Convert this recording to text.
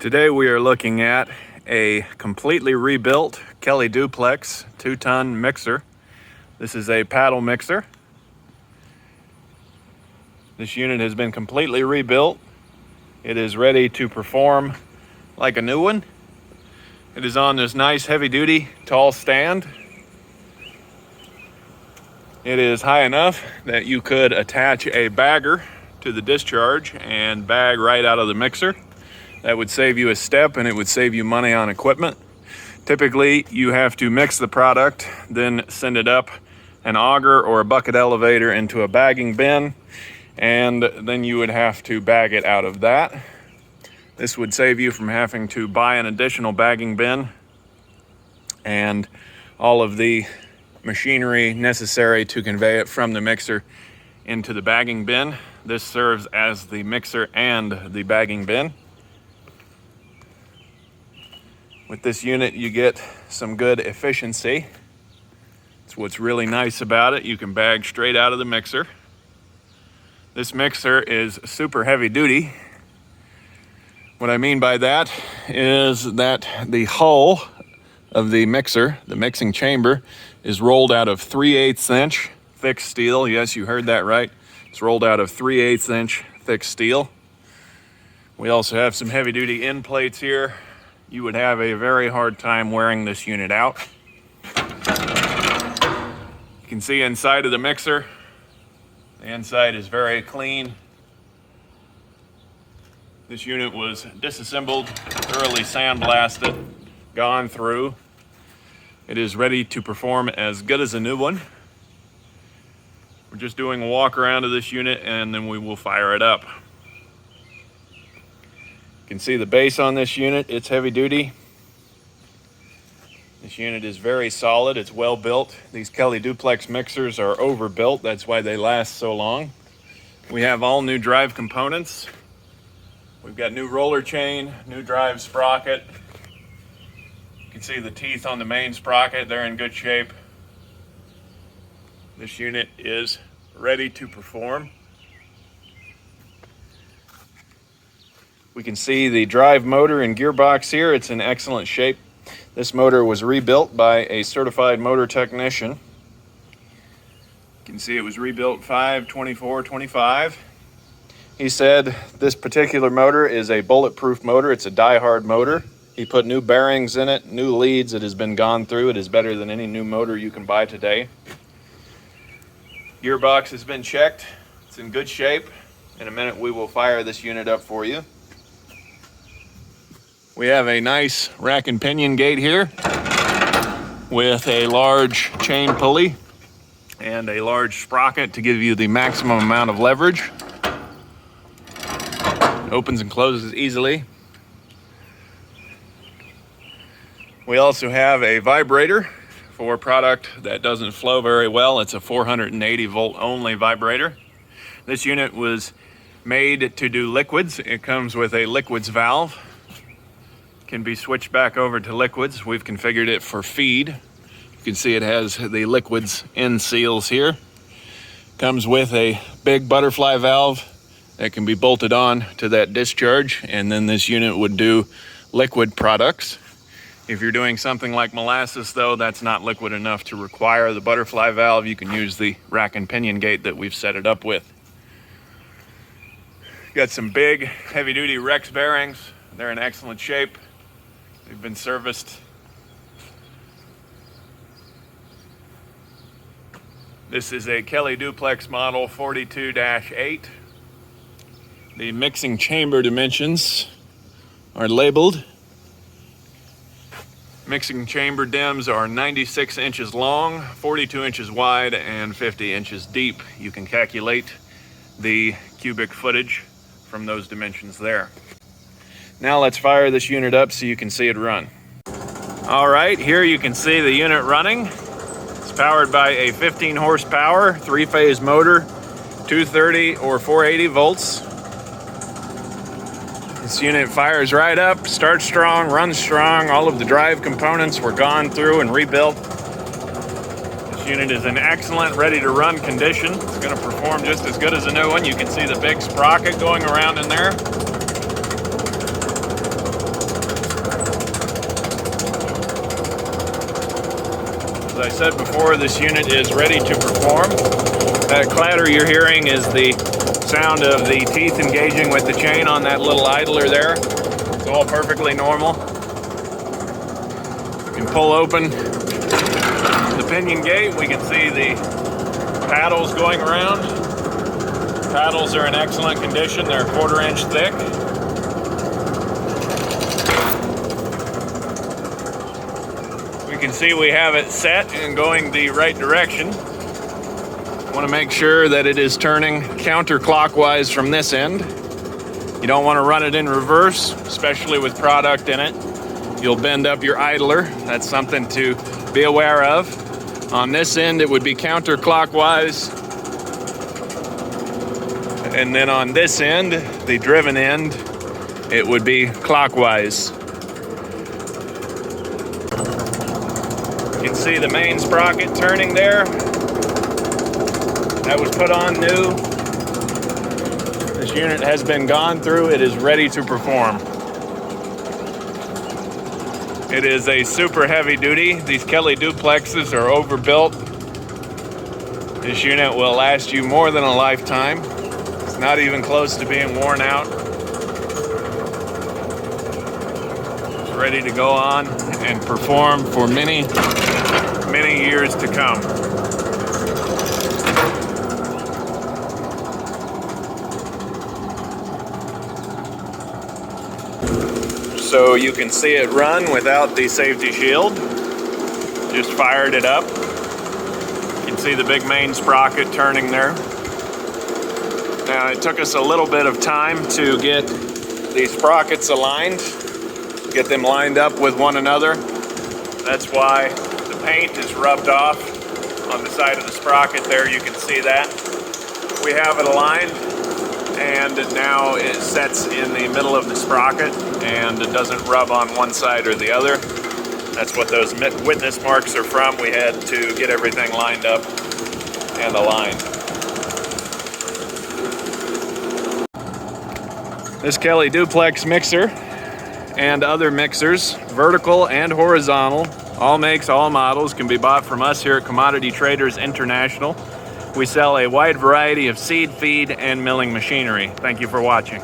Today we are looking at a completely rebuilt Kelly DUPLEX 2-ton mixer. This is a paddle mixer. This unit has been completely rebuilt. It is ready to perform like a new one. It is on this nice heavy-duty tall stand. It is high enough that you could attach a bagger to the discharge and bag right out of the mixer. That would save you a step and it would save you money on equipment. Typically, you have to mix the product, then send it up an auger or a bucket elevator into a bagging bin, and then you would have to bag it out of that. This would save you from having to buy an additional bagging bin and all of the machinery necessary to convey it from the mixer into the bagging bin. This serves as the mixer and the bagging bin. With this unit, you get some good efficiency. It's what's really nice about it. You can bag straight out of the mixer. This mixer is super heavy duty. What I mean by that is that the hull of the mixer, the mixing chamber, is rolled out of 3/8 inch thick steel. Yes, you heard that right. It's rolled out of 3/8 inch thick steel. We also have some heavy duty end plates here. You would have a very hard time wearing this unit out. You can see inside of the mixer, the inside is very clean. This unit was disassembled, thoroughly sandblasted, gone through. It is ready to perform as good as a new one. We're just doing a walk around of this unit and then we will fire it up. You can see the base on this unit. It's heavy duty. This unit is very solid. It's well built. These Kelly DUPLEX mixers are overbuilt. That's why they last so long. We have all new drive components. We've got new roller chain, new drive sprocket. You can see the teeth on the main sprocket. They're in good shape. This unit is ready to perform. We can see the drive motor and gearbox here. It's in excellent shape. This motor was rebuilt by a certified motor technician. You can see it was rebuilt 5/24/25. He said this particular motor is a bulletproof motor. It's a die-hard motor. He put new bearings in it, new leads. It has been gone through. It is better than any new motor you can buy today. Gearbox has been checked. It's in good shape. In a minute, we will fire this unit up for you. We have a nice rack and pinion gate here with a large chain pulley and a large sprocket to give you the maximum amount of leverage. It opens and closes easily. We also have a vibrator for a product that doesn't flow very well. It's a 480 volt only vibrator. This unit was made to do liquids. It comes with a liquids valve. Can be switched back over to liquids. We've configured it for feed. You can see it has the liquids end seals here. Comes with a big butterfly valve that can be bolted on to that discharge, and then this unit would do liquid products. If you're doing something like molasses though, that's not liquid enough to require the butterfly valve. You can use the rack and pinion gate that we've set it up with. Got some big heavy duty Rex bearings. They're in excellent shape. They've been serviced. This is a Kelly DUPLEX model 42-8. The mixing chamber dimensions are labeled. Mixing chamber dims are 96 inches long, 42 inches wide, and 50 inches deep. You can calculate the cubic footage from those dimensions there. Now let's fire this unit up so you can see it run. All right, here you can see the unit running. It's powered by a 15 horsepower, 3-phase motor, 230 or 480 volts. This unit fires right up, starts strong, runs strong. All of the drive components were gone through and rebuilt. This unit is in excellent, ready to run condition. It's gonna perform just as good as a new one. You can see the big sprocket going around in there. I said before, this unit is ready to perform. That clatter you're hearing is the sound of the teeth engaging with the chain on that little idler there. It's all perfectly normal. You can pull open the pinion gate. We can see the paddles going around. Paddles are in excellent condition. They're 1/4 inch thick. You can see we have it set and going the right direction. Want to make sure that it is turning counterclockwise from this end. You don't want to run it in reverse, especially with product in it. You'll bend up your idler. That's something to be aware of. On this end, it would be counterclockwise. And then on this end, the driven end, it would be clockwise. You can see the main sprocket turning there. That was put on new. This unit has been gone through. It is ready to perform. It is a super heavy duty. These Kelly duplexes are overbuilt. This unit will last you more than a lifetime. It's not even close to being worn out. It's ready to go on and perform for many, many years to come. So you can see it run without the safety shield. Just fired it up. You can see the big main sprocket turning there. Now it took us a little bit of time to get these sprockets aligned, get them lined up with one another. That's why the paint is rubbed off on the side of the sprocket there. You can see that. We have it aligned, and now it sets in the middle of the sprocket and it doesn't rub on one side or the other. That's what those witness marks are from. We had to get everything lined up and aligned. This Kelly duplex mixer and other mixers, vertical and horizontal, all makes, all models, can be bought from us here at Commodity Traders International. We sell a wide variety of seed, feed, and milling machinery. Thank you for watching.